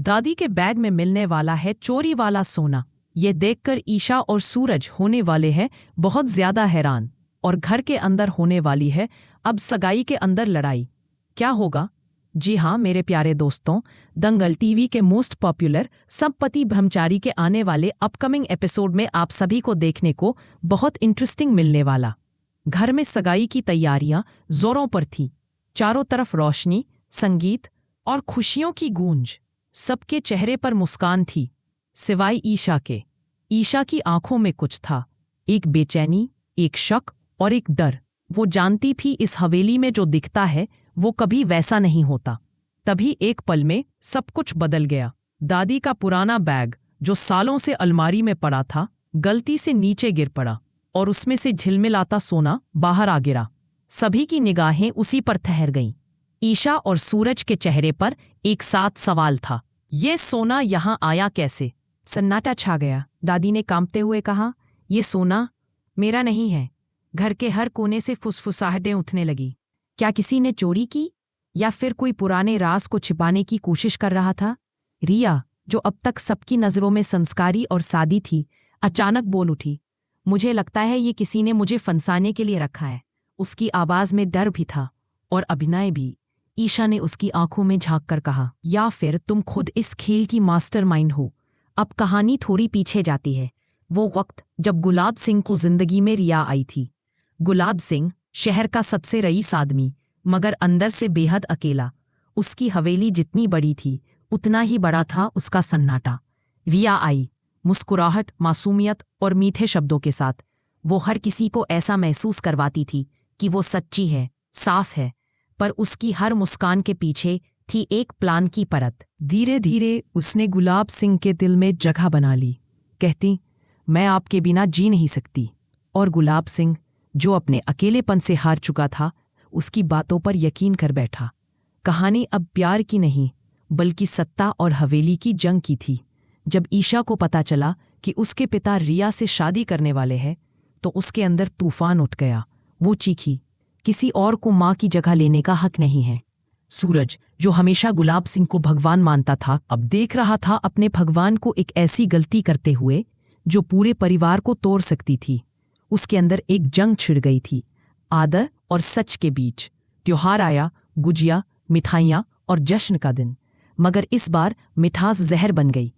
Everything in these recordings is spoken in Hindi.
दादी के बैग में मिलने वाला है चोरी वाला सोना। ये देखकर ईशा और सूरज होने वाले हैं बहुत ज्यादा हैरान। और घर के अंदर होने वाली है अब सगाई के अंदर लड़ाई। क्या होगा? जी हाँ मेरे प्यारे दोस्तों, दंगल टीवी के मोस्ट पॉपुलर सब पति ब्रह्मचारी के आने वाले अपकमिंग एपिसोड में आप सभी को देखने को बहुत इंटरेस्टिंग मिलने वाला। घर में सगाई की तैयारियां जोरों पर थी। चारों तरफ रोशनी, संगीत और खुशियों की गूंज। सबके चेहरे पर मुस्कान थी सिवाय ईशा के। ईशा की आंखों में कुछ था, एक बेचैनी, एक शक और एक डर। वो जानती थी इस हवेली में जो दिखता है वो कभी वैसा नहीं होता। तभी एक पल में सब कुछ बदल गया। दादी का पुराना बैग जो सालों से अलमारी में पड़ा था गलती से नीचे गिर पड़ा और उसमें से झिलमिलाता सोना बाहर आ गिरा। सभी की निगाहें उसी पर ठहर गईं। ईशा और सूरज के चेहरे पर एक साथ सवाल था, ये सोना यहाँ आया कैसे? सन्नाटा छा गया। दादी ने कांपते हुए कहा, ये सोना मेरा नहीं है। घर के हर कोने से फुसफुसाहटें उठने लगी। क्या किसी ने चोरी की या फिर कोई पुराने राज को छिपाने की कोशिश कर रहा था? रिया, जो अब तक सबकी नजरों में संस्कारी और सादी थी, अचानक बोल उठी, मुझे लगता है ये किसी ने मुझे फंसाने के लिए रखा है। उसकी आवाज में डर भी था और अभिनय भी। ईशा ने उसकी आंखों में झांक कर कहा, या फिर तुम खुद इस खेल की मास्टरमाइंड हो। अब कहानी थोड़ी पीछे जाती है। वो वक्त जब गुलाब सिंह को जिंदगी में रिया आई थी। गुलाब सिंह शहर का सबसे रईस आदमी, मगर अंदर से बेहद अकेला। उसकी हवेली जितनी बड़ी थी उतना ही बड़ा था उसका सन्नाटा। रिया आई, मुस्कुराहट, मासूमियत और मीठे शब्दों के साथ। वो हर किसी को ऐसा महसूस करवाती थी कि वो सच्ची है, साफ है, पर उसकी हर मुस्कान के पीछे थी एक प्लान की परत। धीरे धीरे उसने गुलाब सिंह के दिल में जगह बना ली। कहती, मैं आपके बिना जी नहीं सकती। और गुलाब सिंह, जो अपने अकेलेपन से हार चुका था, उसकी बातों पर यकीन कर बैठा। कहानी अब प्यार की नहीं बल्कि सत्ता और हवेली की जंग की थी। जब ईशा को पता चला कि उसके पिता रिया से शादी करने वाले हैं तो उसके अंदर तूफान उठ गया। वो चीखी, किसी और को माँ की जगह लेने का हक नहीं है। सूरज, जो हमेशा गुलाब सिंह को भगवान मानता था, अब देख रहा था अपने भगवान को एक ऐसी गलती करते हुए जो पूरे परिवार को तोड़ सकती थी। उसके अंदर एक जंग छिड़ गई थी, आदर और सच के बीच। त्योहार आया, गुजिया, मिठाइयाँ और जश्न का दिन। मगर इस बार मिठास जहर बन गई।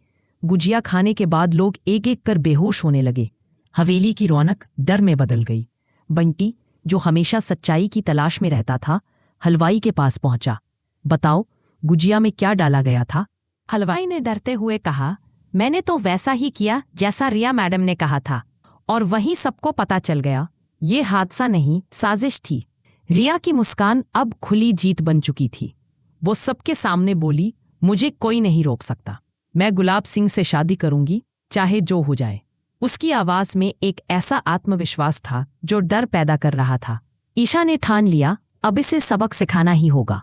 गुजिया खाने के बाद लोग एक एक कर बेहोश होने लगे। हवेली की रौनक डर में बदल गई। बंटी, जो हमेशा सच्चाई की तलाश में रहता था, हलवाई के पास पहुंचा। बताओ, गुजिया में क्या डाला गया था? हलवाई ने डरते हुए कहा, मैंने तो वैसा ही किया जैसा रिया मैडम ने कहा था। और वहीं सबको पता चल गया, ये हादसा नहीं, साजिश थी। रिया की मुस्कान अब खुली जीत बन चुकी थी। वो सबके सामने बोली, मुझे कोई नहीं रोक सकता। मैं गुलाब सिंह से शादी करूंगी, चाहे जो हो जाए। उसकी आवाज में एक ऐसा आत्मविश्वास था जो डर पैदा कर रहा था। ईशा ने ठान लिया, अब इसे सबक सिखाना ही होगा।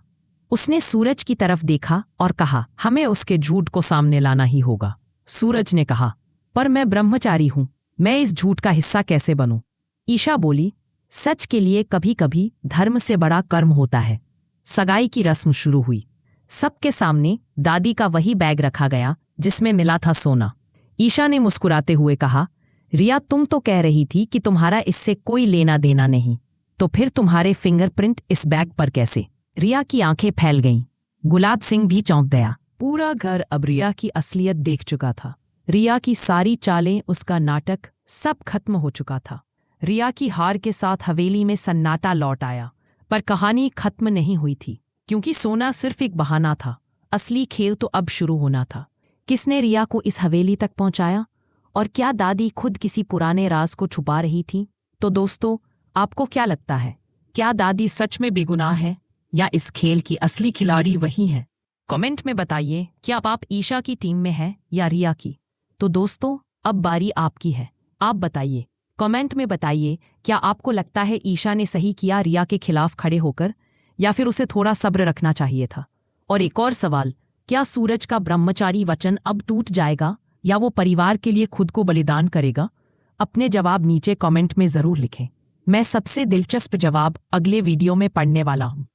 उसने सूरज की तरफ देखा और कहा, हमें उसके झूठ को सामने लाना ही होगा। सूरज ने कहा, पर मैं ब्रह्मचारी हूं, मैं इस झूठ का हिस्सा कैसे बनूं? ईशा बोली, सच के लिए कभी कभी धर्म से बड़ा कर्म होता है। सगाई की रस्म शुरू हुई। सबके सामने दादी का वही बैग रखा गया जिसमें मिला था सोना। ईशा ने मुस्कुराते हुए कहा, रिया, तुम तो कह रही थी कि तुम्हारा इससे कोई लेना देना नहीं, तो फिर तुम्हारे फिंगरप्रिंट इस बैग पर कैसे? रिया की आंखें फैल गईं। गुलाब सिंह भी चौंक गया। पूरा घर अब रिया की असलियत देख चुका था। रिया की सारी चालें, उसका नाटक, सब खत्म हो चुका था। रिया की हार के साथ हवेली में सन्नाटा लौट आया। पर कहानी खत्म नहीं हुई थी, क्योंकि सोना सिर्फ एक बहाना था। असली खेल तो अब शुरू होना था। किसने रिया को इस हवेली तक पहुंचाया? और क्या दादी खुद किसी पुराने राज को छुपा रही थी? तो दोस्तों, आपको क्या लगता है, क्या दादी सच में बेगुनाह है या इस खेल की असली खिलाड़ी वही है? कमेंट में बताइए, क्या आप ईशा की टीम में हैं या रिया की? तो दोस्तों, अब बारी आपकी है। आप बताइए, कमेंट में बताइए, क्या आपको लगता है ईशा ने सही किया रिया के खिलाफ खड़े होकर, या फिर उसे थोड़ा सब्र रखना चाहिए था? और एक और सवाल, क्या सूरज का ब्रह्मचारी वचन अब टूट जाएगा या वो परिवार के लिए खुद को बलिदान करेगा? अपने जवाब नीचे कमेंट में जरूर लिखें। मैं सबसे दिलचस्प जवाब अगले वीडियो में पढ़ने वाला हूँ।